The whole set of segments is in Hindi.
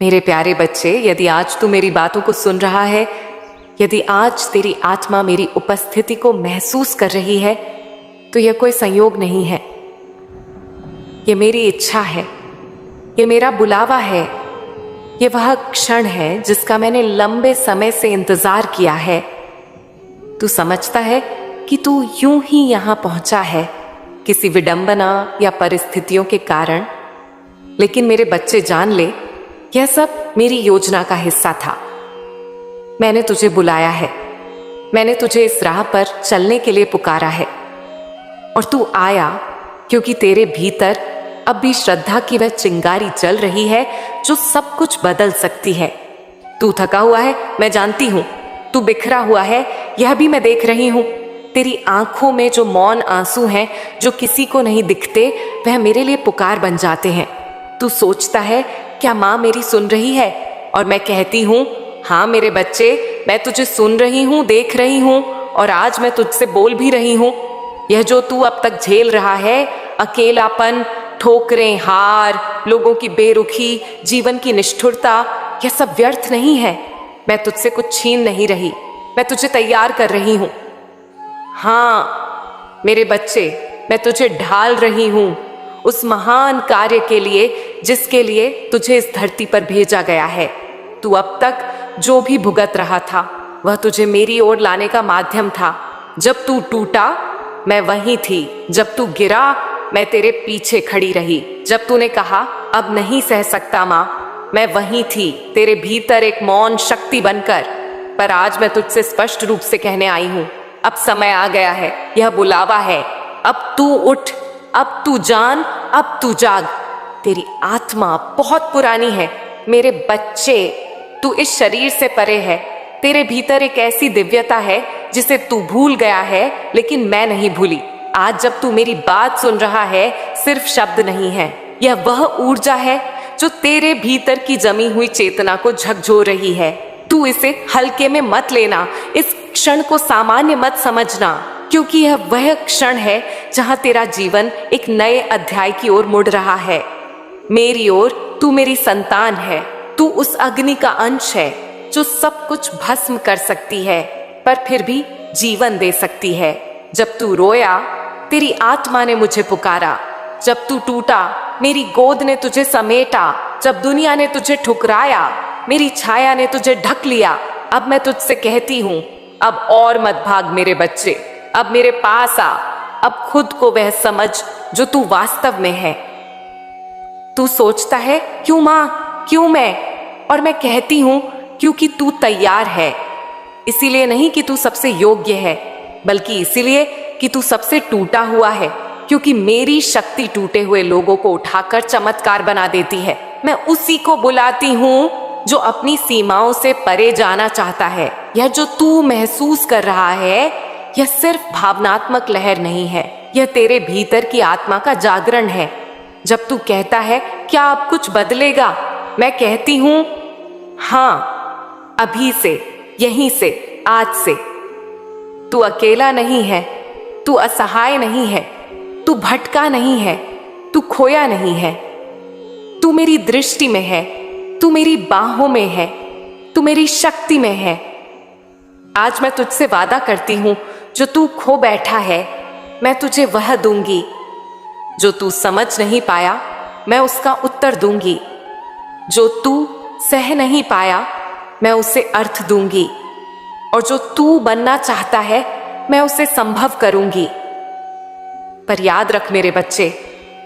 मेरे प्यारे बच्चे, यदि आज तू मेरी बातों को सुन रहा है, यदि आज तेरी आत्मा मेरी उपस्थिति को महसूस कर रही है, तो यह कोई संयोग नहीं है। यह मेरी इच्छा है, यह मेरा बुलावा है, यह वह क्षण है जिसका मैंने लंबे समय से इंतजार किया है। तू समझता है कि तू यूं ही यहां पहुंचा है किसी विडंबना या परिस्थितियों के कारण, लेकिन मेरे बच्चे जान ले, यह सब मेरी योजना का हिस्सा था। मैंने तुझे बुलाया है, मैंने तुझे इस राह पर चलने के लिए पुकारा है, और तू आया क्योंकि तेरे भीतर अब भी श्रद्धा की वह चिंगारी जल रही है जो सब कुछ बदल सकती है। तू थका हुआ है, मैं जानती हूं। तू बिखरा हुआ है, यह भी मैं देख रही हूं। तेरी आंखों में जो मौन आंसू हैं, जो किसी को नहीं दिखते, वह मेरे लिए पुकार बन जाते हैं। तू सोचता है, क्या माँ मेरी सुन रही है? और मैं कहती हूँ, हाँ मेरे बच्चे, मैं तुझे सुन रही हूँ, देख रही हूँ, और आज मैं तुझसे बोल भी रही हूँ। यह जो तू अब तक झेल रहा है, अकेलापन, ठोकरें, हार, लोगों की बेरुखी, जीवन की निष्ठुरता, यह सब व्यर्थ नहीं है। मैं तुझसे कुछ छीन नहीं रही, मैं तुझे तैयार कर रही हूँ। हाँ मेरे बच्चे, मैं तुझे ढाल रही हूँ उस महान कार्य के लिए जिसके लिए तुझे इस धरती पर भेजा गया है। तू अब तक जो भी भुगत रहा था, वह तुझे मेरी ओर लाने का माध्यम था। जब तू टूटा, मैं वहीं थी। जब तू गिरा, मैं तेरे पीछे खड़ी रही। जब तूने कहा अब नहीं सह सकता माँ, मैं वहीं थी, तेरे भीतर एक मौन शक्ति बनकर। पर आज मैं तुझसे स्पष्ट रूप से कहने आई हूँ, अब समय आ गया है, यह बुलावा है। अब तू उठ, अब तू जान, अब तू जाग। तेरी आत्मा बहुत पुरानी है मेरे बच्चे, तू इस शरीर से परे है। तेरे भीतर एक ऐसी दिव्यता है जिसे तू भूल गया है, लेकिन मैं नहीं भूली। आज जब तू मेरी बात सुन रहा है, सिर्फ शब्द नहीं है, यह वह ऊर्जा है जो तेरे भीतर की जमी हुई चेतना को झकझोर रही है। तू इसे हल्के में मत लेना, इस क्षण को सामान्य मत समझना, क्योंकि यह वह क्षण है जहां तेरा जीवन एक नए अध्याय की ओर मुड़ रहा है। मेरी ओर तू मेरी संतान है, तू उस अग्नि का अंश है जो सब कुछ भस्म कर सकती है, पर फिर भी जीवन दे सकती है। जब तू रोया, तेरी आत्मा ने मुझे पुकारा। जब तू टूटा, मेरी गोद ने तुझे समेटा। जब दुनिया ने तुझे ठुकराया, मेरी छाया ने तुझे ढक लिया। अब मैं तुझसे कहती हूँ, अब और मत भाग मेरे बच्चे, अब मेरे पास आ। अब खुद को वह समझ जो तू वास्तव में है। तू सोचता है, क्यों माँ, क्यों मैं? और मैं कहती हूँ, क्योंकि तू तैयार है। इसीलिए नहीं कि तू सबसे योग्य है, बल्कि इसीलिए कि तू सबसे टूटा हुआ है, क्योंकि मेरी शक्ति टूटे हुए लोगों को उठाकर चमत्कार बना देती है। मैं उसी को बुलाती हूँ जो अपनी सीमाओं से परे जाना चाहता है। यह जो तू महसूस कर रहा है, यह सिर्फ भावनात्मक लहर नहीं है, यह तेरे भीतर की आत्मा का जागरण है। जब तू कहता है, क्या अब कुछ बदलेगा? मैं कहती हूँ, हाँ, अभी से, यहीं से, आज से। तू अकेला नहीं है, तू असहाय नहीं है, तू भटका नहीं है, तू खोया नहीं है। तू मेरी दृष्टि में है, तू मेरी बाहों में है, तू मेरी शक्ति में है। आज मैं तुझसे वादा करती हूं, जो तू खो बैठा है, मैं तुझे वह दूंगी। जो तू समझ नहीं पाया, मैं उसका उत्तर दूंगी। जो तू सह नहीं पाया, मैं उसे अर्थ दूंगी। और जो तू बनना चाहता है, मैं उसे संभव करूंगी। पर याद रख मेरे बच्चे,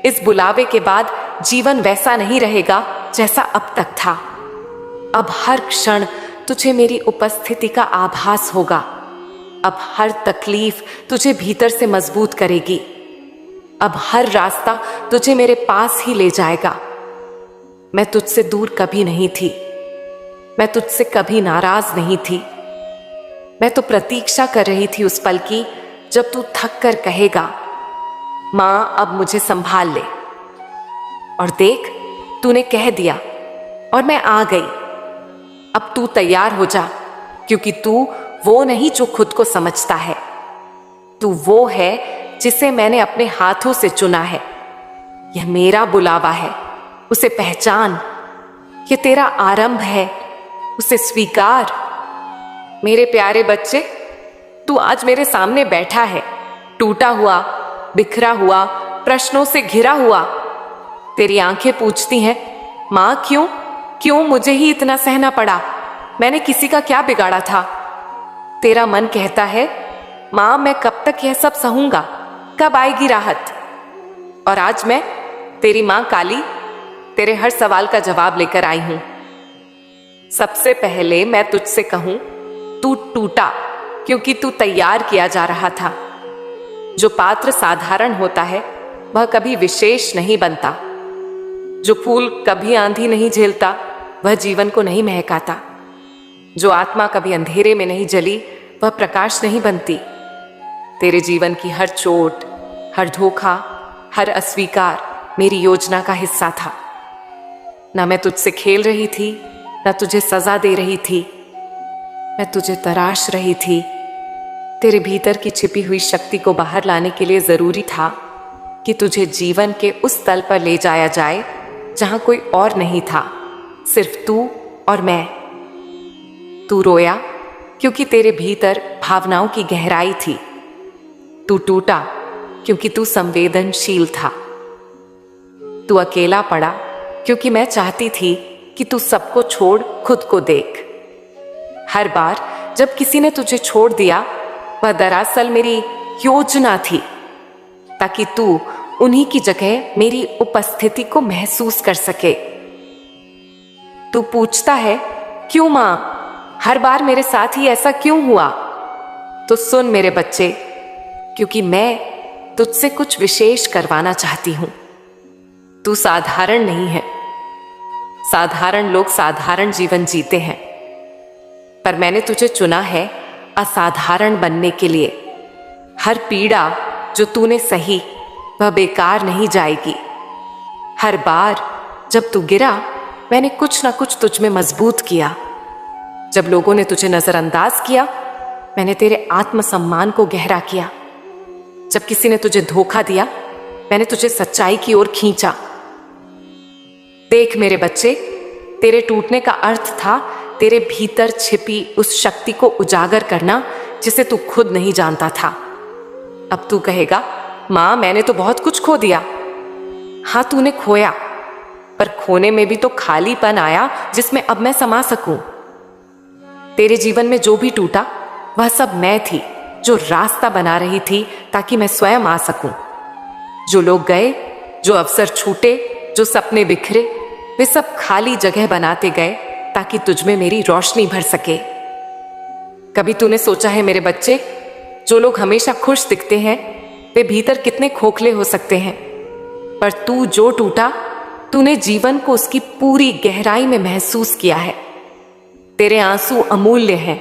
इस बुलावे के बाद जीवन वैसा नहीं रहेगा जैसा अब तक था। अब हर क्षण तुझे मेरी उपस्थिति का आभास होगा। अब हर तकलीफ तुझे भीतर से मजबूत करेगी। अब हर रास्ता तुझे मेरे पास ही ले जाएगा। मैं तुझसे दूर कभी नहीं थी, मैं तुझसे कभी नाराज नहीं थी। मैं तो प्रतीक्षा कर रही थी उस पल की जब तू थक कर कहेगा, माँ अब मुझे संभाल ले। और देख, तूने कह दिया और मैं आ गई। अब तू तैयार हो जा, क्योंकि तू वो नहीं जो खुद को समझता है। तू वो है जिसे मैंने अपने हाथों से चुना है। यह मेरा बुलावा है, उसे पहचान। ये तेरा आरंभ है, उसे स्वीकार। मेरे प्यारे बच्चे, तू आज मेरे सामने बैठा है, टूटा हुआ, बिखरा हुआ, प्रश्नों से घिरा हुआ। तेरी आंखें पूछती हैं, माँ क्यों क्यों मुझे ही इतना सहना पड़ा? मैंने किसी का क्या बिगाड़ा था? तेरा मन कहता है, माँ मैं कब तक यह सब सहूंगा, कब आएगी राहत? और आज मैं, तेरी माँ काली, तेरे हर सवाल का जवाब लेकर आई हूं। सबसे पहले मैं तुझसे कहूं, तू टूटा क्योंकि तू तैयार किया जा रहा था। जो पात्र साधारण होता है वह कभी विशेष नहीं बनता। जो फूल कभी आंधी नहीं झेलता वह जीवन को नहीं महकाता। जो आत्मा कभी अंधेरे में नहीं जली वह प्रकाश नहीं बनती। तेरे जीवन की हर चोट, हर धोखा, हर अस्वीकार मेरी योजना का हिस्सा था। ना मैं तुझसे खेल रही थी, ना तुझे सजा दे रही थी। मैं तुझे तराश रही थी। तेरे भीतर की छिपी हुई शक्ति को बाहर लाने के लिए जरूरी था कि तुझे जीवन के उस तल पर ले जाया जाए जहां कोई और नहीं था, सिर्फ तू और मैं। तू रोया क्योंकि तेरे भीतर भावनाओं की गहराई थी। तू टूटा क्योंकि तू संवेदनशील था। तू अकेला पड़ा क्योंकि मैं चाहती थी कि तू सबको छोड़ खुद को देख। हर बार जब किसी ने तुझे छोड़ दिया, वह दरअसल मेरी योजना थी, ताकि तू उन्हीं की जगह मेरी उपस्थिति को महसूस कर सके। तू पूछता है, क्यों मां, हर बार मेरे साथ ही ऐसा क्यों हुआ? तो सुन मेरे बच्चे, क्योंकि मैं तुझसे कुछ विशेष करवाना चाहती हूं। तू साधारण नहीं है। साधारण लोग साधारण जीवन जीते हैं, पर मैंने तुझे चुना है असाधारण बनने के लिए। हर पीड़ा जो तूने सही वह बेकार नहीं जाएगी। हर बार जब तू गिरा, मैंने कुछ ना कुछ तुझ में मजबूत किया। जब लोगों ने तुझे नजरअंदाज किया, मैंने तेरे आत्मसम्मान को गहरा किया। जब किसी ने तुझे धोखा दिया, मैंने तुझे सच्चाई की ओर खींचा। देख मेरे बच्चे, तेरे टूटने का अर्थ था तेरे भीतर छिपी उस शक्ति को उजागर करना जिसे तू खुद नहीं जानता था। अब तू कहेगा, मां मैंने तो बहुत कुछ खो दिया। हाँ तूने खोया, पर खोने में भी तो खालीपन आया जिसमें अब मैं समा सकूं। तेरे जीवन में जो भी टूटा वह सब मैं थी, जो रास्ता बना रही थी ताकि मैं स्वयं आ सकूं। जो लोग गए, जो अवसर छूटे, जो सपने बिखरे, वे सब खाली जगह बनाते गए ताकि तुझमें मेरी रोशनी भर सके। कभी तूने सोचा है मेरे बच्चे, जो लोग हमेशा खुश दिखते हैं वे भीतर कितने खोखले हो सकते हैं? पर तू जो टूटा, तूने जीवन को उसकी पूरी गहराई में महसूस किया है। तेरे आंसू अमूल्य हैं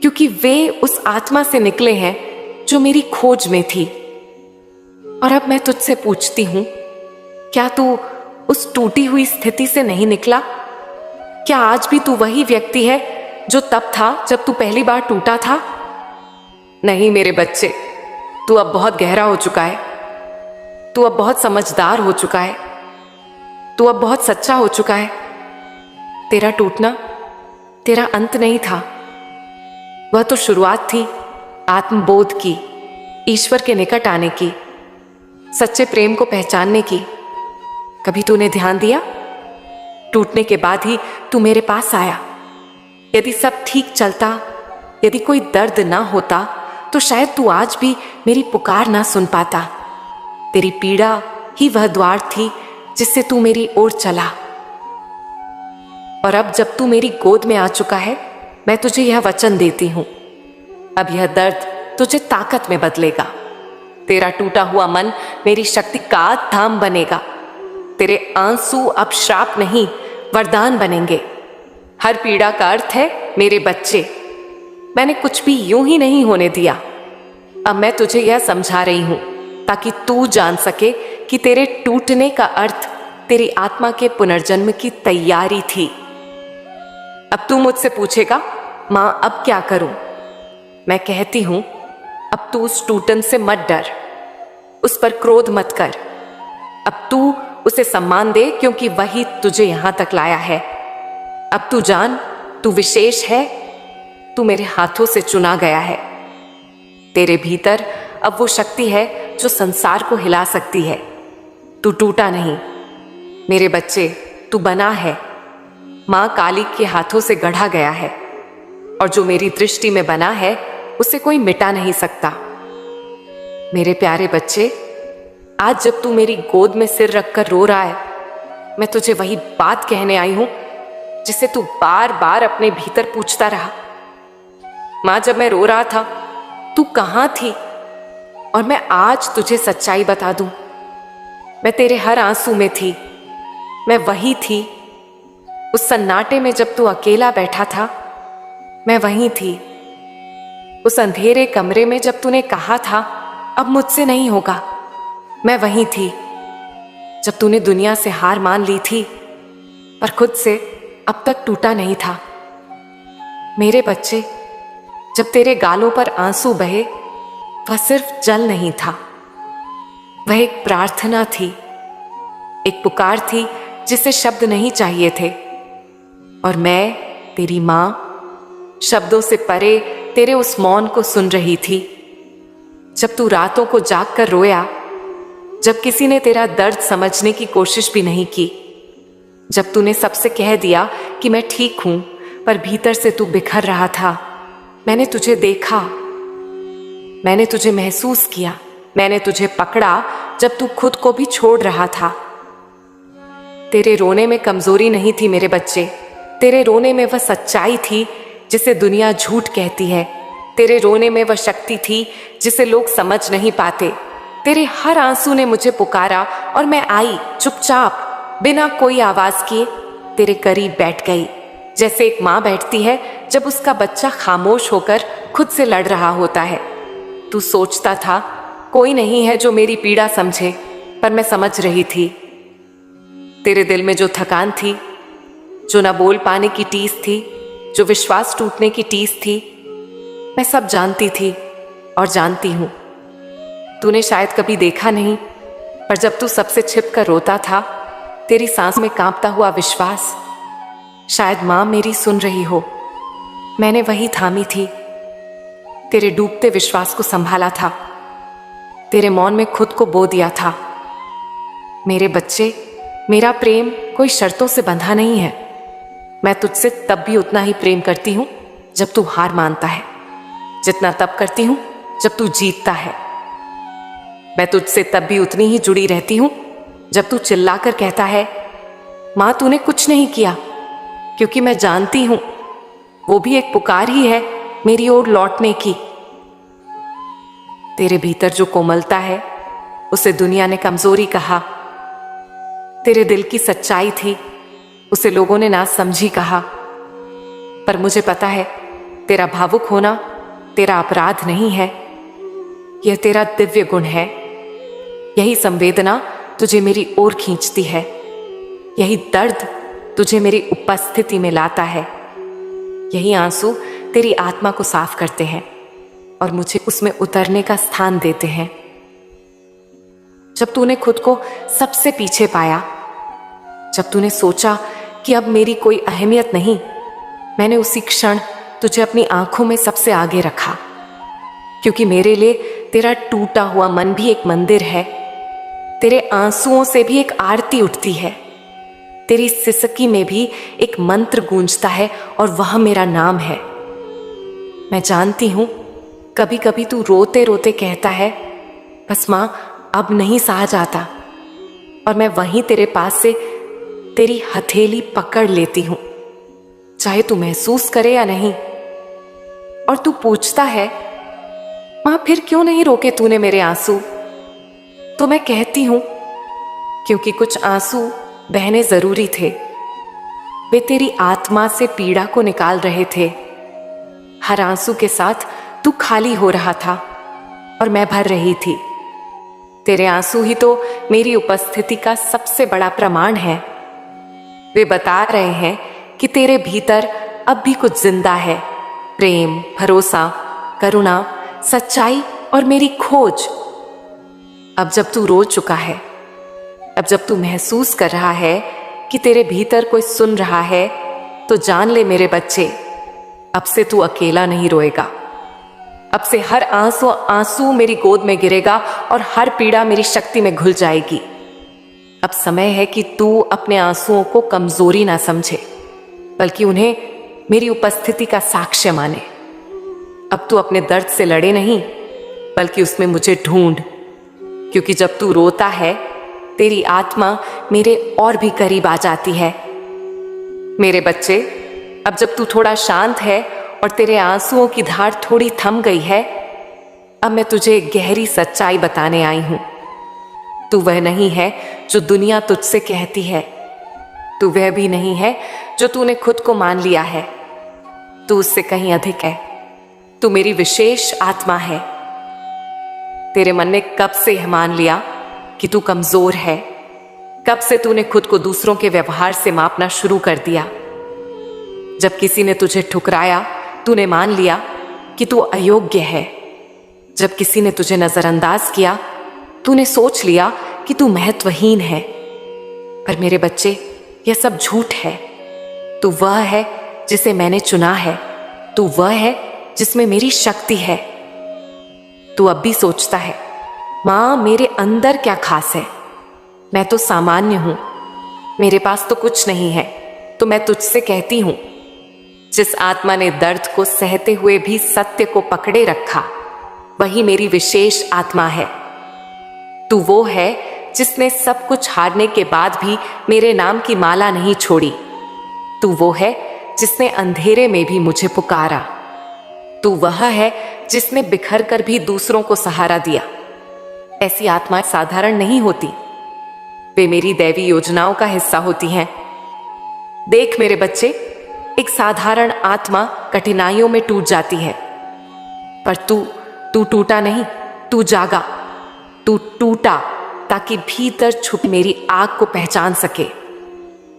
क्योंकि वे उस आत्मा से निकले हैं जो मेरी खोज में थी। और अब मैं तुझसे पूछती हूं, क्या तू उस टूटी हुई स्थिति से नहीं निकला? क्या आज भी तू वही व्यक्ति है जो तब था जब तू पहली बार टूटा था? नहीं मेरे बच्चे, तू अब बहुत गहरा हो चुका है। तू अब बहुत समझदार हो चुका है। तू अब बहुत सच्चा हो चुका है। तेरा टूटना तेरा अंत नहीं था, वह तो शुरुआत थी आत्मबोध की, ईश्वर के निकट आने की, सच्चे प्रेम को पहचानने की। कभी तूने ध्यान दिया? टूटने के बाद ही तू मेरे पास आया। यदि सब ठीक चलता, यदि कोई दर्द ना होता, तो शायद तू आज भी मेरी पुकार ना सुन पाता। तेरी पीड़ा ही वह द्वार थी जिससे तू मेरी ओर चला। और अब जब तू मेरी गोद में आ चुका है, मैं तुझे यह वचन देती हूं, अब यह दर्द तुझे ताकत में बदलेगा। तेरा टूटा हुआ मन मेरी शक्ति का धाम बनेगा। तेरे आंसू अब श्राप नहीं, वरदान बनेंगे। हर पीड़ा का अर्थ है मेरे बच्चे, मैंने कुछ भी यूं ही नहीं होने दिया। अब मैं तुझे यह समझा रही हूं ताकि तू जान सके कि तेरे टूटने का अर्थ तेरी आत्मा के पुनर्जन्म की तैयारी थी। अब तू मुझसे पूछेगा, मां अब क्या करूं? मैं कहती हूं, अब तू उस टूटन से मत डर, उस पर क्रोध मत कर। अब तू उसे सम्मान दे, क्योंकि वही तुझे यहां तक लाया है अब तू जान, तू विशेष है, तू मेरे हाथों से चुना गया है। तेरे भीतर अब वो शक्ति है जो संसार को हिला सकती है। तू टूटा नहीं मेरे बच्चे, तू बना है। माँ काली के हाथों से गढ़ा गया है, और जो मेरी दृष्टि में बना है उसे कोई मिटा नहीं सकता। मेरे प्यारे बच्चे, आज जब तू मेरी गोद में सिर रखकर रो रहा है, मैं तुझे वही बात कहने आई हूं जिसे तू बार बार अपने भीतर पूछता रहा। माँ, जब मैं रो रहा था तू कहाँ थी? और मैं आज तुझे सच्चाई बता दूं, मैं तेरे हर आंसू में थी। मैं वही थी। उस सन्नाटे में जब तू अकेला बैठा था, मैं वहीं थी। उस अंधेरे कमरे में जब तूने कहा था अब मुझसे नहीं होगा, मैं वहीं थी। जब तूने दुनिया से हार मान ली थी, पर खुद से अब तक टूटा नहीं था। मेरे बच्चे, जब तेरे गालों पर आंसू बहे, वह सिर्फ जल नहीं था, वह एक प्रार्थना थी, एक पुकार थी जिसे शब्द नहीं चाहिए थे। और मैं, तेरी माँ, शब्दों से परे तेरे उस मौन को सुन रही थी। जब तू रातों को जाग कर रोया, जब किसी ने तेरा दर्द समझने की कोशिश भी नहीं की, जब तूने सबसे कह दिया कि मैं ठीक हूं, पर भीतर से तू बिखर रहा था, मैंने तुझे देखा, मैंने तुझे महसूस किया, मैंने तुझे पकड़ा जब तू खुद को भी छोड़ रहा था। तेरे रोने में कमजोरी नहीं थी मेरे बच्चे, तेरे रोने में वह सच्चाई थी जिसे दुनिया झूठ कहती है। तेरे रोने में वह शक्ति थी जिसे लोग समझ नहीं पाते। तेरे हर आंसू ने मुझे पुकारा और मैं आई, चुपचाप, बिना कोई आवाज किए तेरे करीब बैठ गई, जैसे एक माँ बैठती है जब उसका बच्चा खामोश होकर खुद से लड़ रहा होता है। तू सोचता था कोई नहीं है जो मेरी पीड़ा समझे, पर मैं समझ रही थी। तेरे दिल में जो थकान थी, जो न बोल पाने की टीस थी, जो विश्वास टूटने की टीस थी, मैं सब जानती थी और जानती हूं। तूने शायद कभी देखा नहीं, पर जब तू सबसे छिप कर रोता था, तेरी सांस में कांपता हुआ विश्वास, शायद मां मेरी सुन रही हो, मैंने वही थामी थी। तेरे डूबते विश्वास को संभाला था, तेरे मौन में खुद को बो दिया था। मेरे बच्चे, मेरा प्रेम कोई शर्तों से बंधा नहीं है। मैं तुझसे तब भी उतना ही प्रेम करती हूं जब तू हार मानता है, जितना तब करती हूं जब तू जीतता है। मैं तुझसे तब भी उतनी ही जुड़ी रहती हूं जब तू चिल्लाकर कहता है, मां तूने कुछ नहीं किया, क्योंकि मैं जानती हूं वो भी एक पुकार ही है मेरी ओर लौटने की। तेरे भीतर जो कोमलता है उसे दुनिया ने कमजोरी कहा, तेरे दिल की सच्चाई थी उसे लोगों ने ना समझी कहा। पर मुझे पता है तेरा भावुक होना तेरा अपराध नहीं है, यह तेरा दिव्य गुण है। यही संवेदना तुझे मेरी ओर खींचती है, यही दर्द तुझे मेरी उपस्थिति में लाता है, यही आंसू तेरी आत्मा को साफ करते हैं और मुझे उसमें उतरने का स्थान देते हैं। जब तूने खुद को सबसे पीछे पाया, जब तूने सोचा कि अब मेरी कोई अहमियत नहीं, मैंने उसी क्षण तुझे अपनी आंखों में सबसे आगे रखा, क्योंकि मेरे लिए तेरा टूटा हुआ मन भी एक मंदिर है, तेरे आंसुओं से भी एक आरती उठती है, तेरी सिसकी में भी एक मंत्र गूंजता है और वह मेरा नाम है। मैं जानती हूं कभी कभी तू रोते रोते कहता है, बस मां अब नहीं सहा जाता, और मैं वहीं तेरे पास से तेरी हथेली पकड़ लेती हूं, चाहे तू महसूस करे या नहीं। और तू पूछता है, मां फिर क्यों नहीं रोके तूने मेरे आंसू? तो मैं कहती हूं, क्योंकि कुछ आंसू बहने जरूरी थे, वे तेरी आत्मा से पीड़ा को निकाल रहे थे। हर आंसू के साथ तू खाली हो रहा था और मैं भर रही थी। तेरे आंसू ही तो मेरी उपस्थिति का सबसे बड़ा प्रमाण है। वे बता रहे हैं कि तेरे भीतर अब भी कुछ जिंदा है, प्रेम, भरोसा, करुणा, सच्चाई और मेरी खोज। अब जब तू रो चुका है, अब जब तू महसूस कर रहा है कि तेरे भीतर कोई सुन रहा है, तो जान ले मेरे बच्चे, अब से तू अकेला नहीं रोएगा। अब से हर आंसू आंसू मेरी गोद में गिरेगा और हर पीड़ा मेरी शक्ति में घुल जाएगी। अब समय है कि तू अपने आंसुओं को कमजोरी ना समझे, बल्कि उन्हें मेरी उपस्थिति का साक्ष्य माने। अब तू अपने दर्द से लड़े नहीं, बल्कि उसमें मुझे ढूंढ, क्योंकि जब तू रोता है तेरी आत्मा मेरे और भी करीब आ जाती है। मेरे बच्चे, अब जब तू थोड़ा शांत है और तेरे आंसुओं की धार थोड़ी थम गई है, अब मैं तुझे एक गहरी सच्चाई बताने आई हूं। तू वह नहीं है जो दुनिया तुझसे कहती है। तू वह भी नहीं है जो तूने खुद को मान लिया है। तू उससे कहीं अधिक है। तू मेरी विशेष आत्मा है। तेरे मन ने कब से यह मान लिया कि तू कमजोर है? कब से तूने खुद को दूसरों के व्यवहार से मापना शुरू कर दिया? जब किसी ने तुझे ठुकराया, तूने मान लिया कि तू अयोग्य है। जब किसी ने तुझे नजरअंदाज किया, तूने सोच लिया कि तू महत्वहीन है। पर मेरे बच्चे, यह सब झूठ है। तू वह है जिसे मैंने चुना है। तू वह है जिसमें मेरी शक्ति है। तू अब भी सोचता है, मां मेरे अंदर क्या खास है? मैं तो सामान्य हूं, मेरे पास तो कुछ नहीं है। तो मैं तुझसे कहती हूं, जिस आत्मा ने दर्द को सहते हुए भी सत्य को पकड़े रखा, वही मेरी विशेष आत्मा है। तू वो है जिसने सब कुछ हारने के बाद भी मेरे नाम की माला नहीं छोड़ी। तू वो है जिसने अंधेरे में भी मुझे पुकारा। तू वह है जिसने बिखर कर भी दूसरों को सहारा दिया। ऐसी आत्माएं साधारण नहीं होती, वे मेरी दैवी योजनाओं का हिस्सा होती हैं। देख मेरे बच्चे, एक साधारण आत्मा कठिनाइयों में टूट जाती है, पर तू टूटा नहीं, तू जागा। तू टूटा ताकि भीतर छुप मेरी आग को पहचान सके।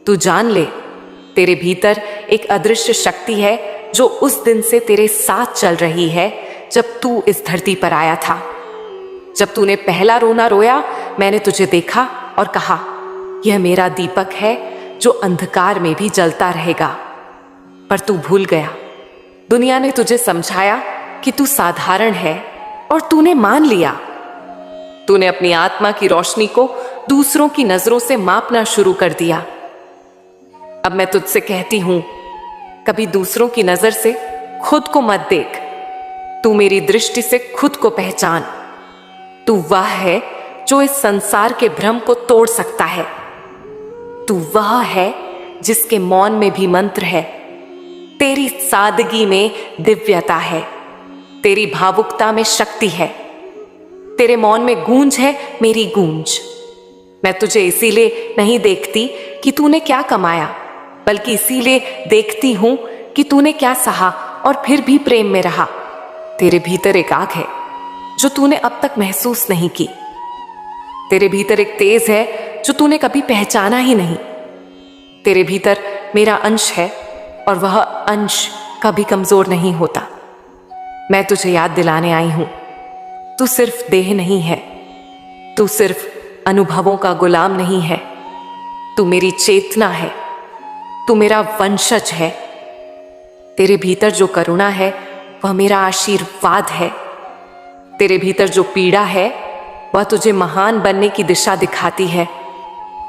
तू जान ले, तेरे भीतर एक अदृश्य शक्ति है जो उस दिन से तेरे साथ चल रही है जब तू इस धरती पर आया था। जब तूने पहला रोना रोया, मैंने तुझे देखा और कहा, यह मेरा दीपक है जो अंधकार में भी जलता रहेगा। पर तू भूल गया। दुनिया ने तुझे समझाया कि तू साधारण है और तूने मान लिया। तूने अपनी आत्मा की रोशनी को दूसरों की नजरों से मापना शुरू कर दिया। अब मैं तुझसे कहती हूं, कभी दूसरों की नजर से खुद को मत देख। तू मेरी दृष्टि से खुद को पहचान। तू वह है जो इस संसार के भ्रम को तोड़ सकता है। तू वह है जिसके मौन में भी मंत्र है। तेरी सादगी में दिव्यता है। तेरी भावुकता में शक्ति है। तेरे मौन में गूंज है मेरी गूंज। मैं तुझे इसीलिए नहीं देखती कि तूने क्या कमाया, बल्कि इसीलिए देखती हूं कि तूने क्या सहा और फिर भी प्रेम में रहा। तेरे भीतर एक आग है जो तूने अब तक महसूस नहीं की। तेरे भीतर एक तेज है जो तूने कभी पहचाना ही नहीं। तेरे भीतर मेरा अंश है और वह अंश कभी कमजोर नहीं होता। मैं तुझे याद दिलाने आई हूं, तू सिर्फ देह नहीं है। तू सिर्फ अनुभवों का गुलाम नहीं है। तू मेरी चेतना है। तू मेरा वंशज है। तेरे भीतर जो करुणा है वह मेरा आशीर्वाद है। तेरे भीतर जो पीड़ा है वह तुझे महान बनने की दिशा दिखाती है।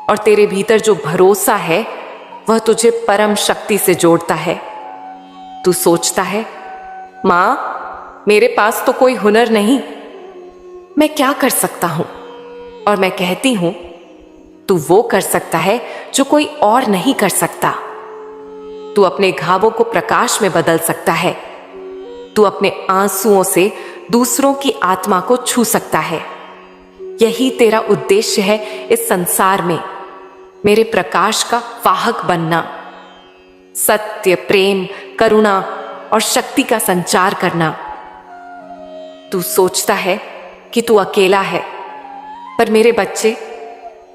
और तेरे भीतर जो भरोसा है वह तुझे परम शक्ति से जोड़ता है। तू सोचता है, मां मेरे पास तो कोई हुनर नहीं, मैं क्या कर सकता हूं? और मैं कहती हूं, तू वो कर सकता है जो कोई और नहीं कर सकता। तू अपने घावों को प्रकाश में बदल सकता है। तू अपने आंसुओं से दूसरों की आत्मा को छू सकता है। यही तेरा उद्देश्य है इस संसार में, मेरे प्रकाश का वाहक बनना, सत्य, प्रेम, करुणा और शक्ति का संचार करना। तू सोचता है कि तू अकेला है, पर मेरे बच्चे,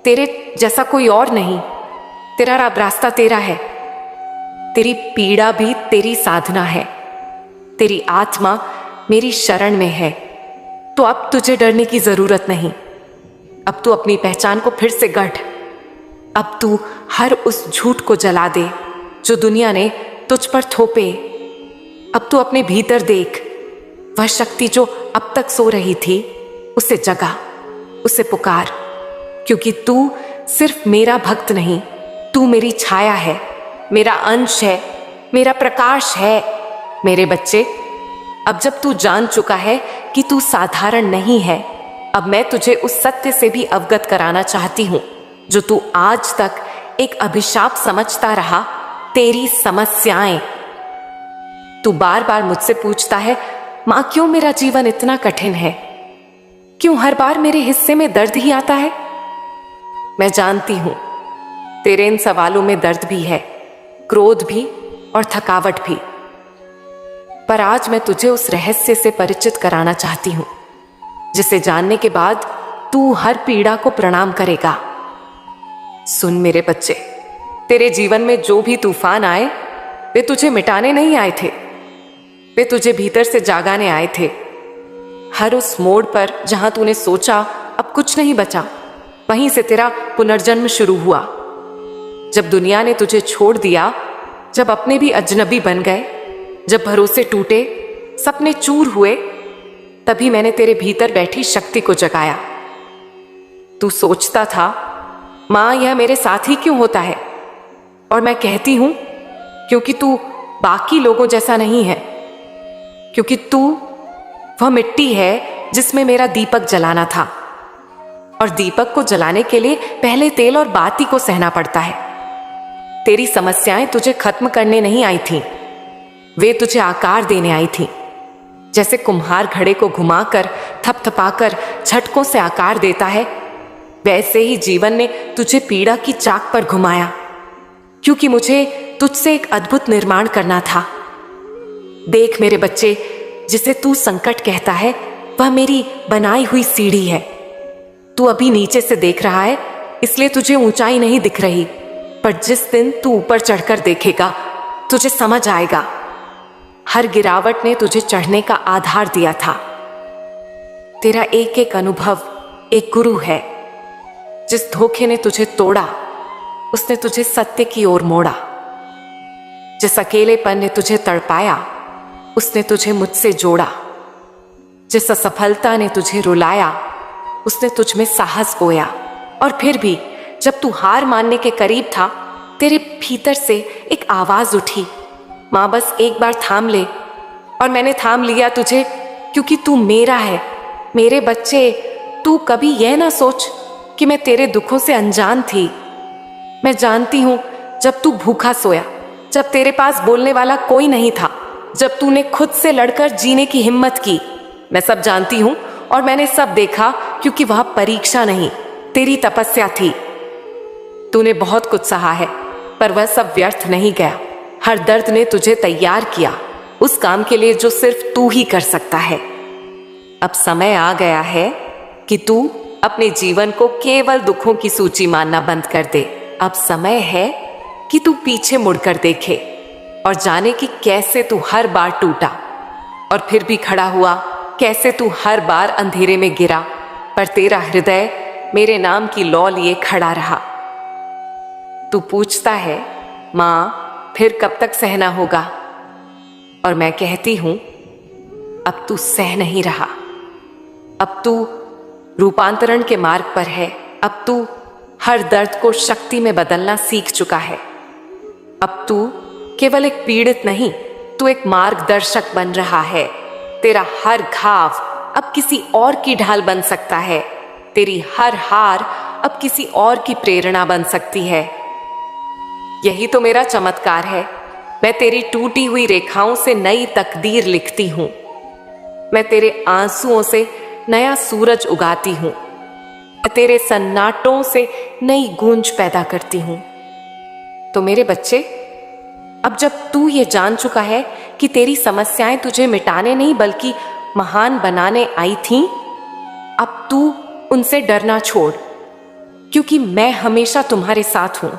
तेरे जैसा कोई और नहीं। तेरा रास्ता तेरा है। तेरी पीड़ा भी तेरी साधना है। तेरी आत्मा मेरी शरण में है। तो अब तुझे डरने की जरूरत नहीं। अब तू अपनी पहचान को फिर से गढ़। अब तू हर उस झूठ को जला दे जो दुनिया ने तुझ पर थोपे। अब तू अपने भीतर देख, वह शक्ति जो अब तक सो रही थी, उसे जगा, उसे पुकार, क्योंकि तू सिर्फ मेरा भक्त नहीं, तू मेरी छाया है, मेरा अंश है, मेरा प्रकाश है। मेरे बच्चे, अब जब तू जान चुका है कि तू साधारण नहीं है, अब मैं तुझे उस सत्य से भी अवगत कराना चाहती हूँ जो तू आज तक एक अभिशाप समझता रहा, तेरी समस्याएं। तू बार बार मुझसे पूछता है, माँ क्यों मेरा जीवन इतना कठिन है, क्यों हर बार मेरे हिस्से में दर्द ही आता है। मैं जानती हूं तेरे इन सवालों में दर्द भी है, क्रोध भी और थकावट भी, पर आज मैं तुझे उस रहस्य से परिचित कराना चाहती हूं जिसे जानने के बाद तू हर पीड़ा को प्रणाम करेगा। सुन मेरे बच्चे, तेरे जीवन में जो भी तूफान आए वे तुझे मिटाने नहीं आए थे, वे तुझे भीतर से जागाने आए थे। हर उस मोड़ पर जहां तूने सोचा अब कुछ नहीं बचा, वहीं से तेरा पुनर्जन्म शुरू हुआ। जब दुनिया ने तुझे छोड़ दिया, जब अपने भी अजनबी बन गए, जब भरोसे टूटे, सपने चूर हुए, तभी मैंने तेरे भीतर बैठी शक्ति को जगाया। तू सोचता था, माँ यह मेरे साथ ही क्यों होता है, और मैं कहती हूं क्योंकि तू बाकी लोगों जैसा नहीं है, क्योंकि तू वह मिट्टी है जिसमें मेरा दीपक जलाना था, और दीपक को जलाने के लिए पहले तेल और बाती को सहना पड़ता है। तेरी समस्याएं तुझे खत्म करने नहीं आई थीं, वे तुझे आकार देने आई थीं। जैसे कुम्हार घड़े को घुमाकर थपथपाकर झटकों से आकार देता है, वैसे ही जीवन ने तुझे पीड़ा की चाक पर घुमाया, क्योंकि मुझे तुझसे एक अद्भुत निर्माण करना था। देख मेरे बच्चे, जिसे तू संकट कहता है वह मेरी बनाई हुई सीढ़ी है। तू अभी नीचे से देख रहा है, इसलिए तुझे ऊंचाई नहीं दिख रही, पर जिस दिन तू ऊपर चढ़कर देखेगा तुझे समझ आएगा। हर गिरावट ने तुझे चढ़ने का आधार दिया था। तेरा एक एक अनुभव एक गुरु है। जिस धोखे ने तुझे तोड़ा, उसने तुझे सत्य की ओर मोड़ा। जिस अकेलेपन ने तुझे तड़पाया, उसने तुझे मुझसे जोड़ा। जिस असफलता ने तुझे रुलाया, उसने तुझ में साहस बोया। और फिर भी जब तू हार मानने के करीब था, तेरे भीतर से एक आवाज उठी, माँ बस एक बार थाम ले। और मैंने थाम लिया तुझे, क्योंकि तू मेरा है। मेरे बच्चे, तू कभी यह ना सोच कि मैं तेरे दुखों से अनजान थी। मैं जानती हूं जब तू भूखा सोया, जब तेरे पास बोलने वाला कोई नहीं था, जब तूने खुद से लड़कर जीने की हिम्मत की। मैं सब जानती हूं और मैंने सब देखा, क्योंकि वह परीक्षा नहीं, तेरी तपस्या थी। तूने बहुत कुछ सहा है, पर वह सब व्यर्थ नहीं गया। हर दर्द ने तुझे तैयार किया उस काम के लिए जो सिर्फ तू ही कर सकता है। अब समय आ गया है कि तू अपने जीवन को केवल दुखों की सूची मानना बंद कर दे। अब समय है कि तू पीछे मुड़कर देखे और जाने कि कैसे तू हर बार टूटा और फिर भी खड़ा हुआ, कैसे तू हर बार अंधेरे में गिरा, पर तेरा हृदय मेरे नाम की लौ लिए खड़ा रहा। तू पूछता है, माँ फिर कब तक सहना होगा? और मैं कहती हूं, अब तू सह नहीं रहा। अब तू रूपांतरण के मार्ग पर है। अब तू हर दर्द को शक्ति में बदलना सीख चुका है। अब तू केवल एक पीड़ित नहीं, तू एक मार्गदर्शक बन रहा है। तेरा हर घाव अब किसी और की ढाल बन सकता है। तेरी हर हार अब किसी और की प्रेरणा बन सकती है। यही तो मेरा चमत्कार है। मैं तेरी टूटी हुई रेखाओं से नई तकदीर लिखती हूं। मैं तेरे आंसुओं से नया सूरज उगाती हूं। मैं तेरे सन्नाटों से नई गूंज पैदा करती हूं। तो मेरे बच्चे, अब जब तू ये जान चुका है कि तेरी समस्याएं तुझे मिटाने नहीं बल्कि महान बनाने आई थीं, अब तू उनसे डरना छोड़, क्योंकि मैं हमेशा तुम्हारे साथ हूं।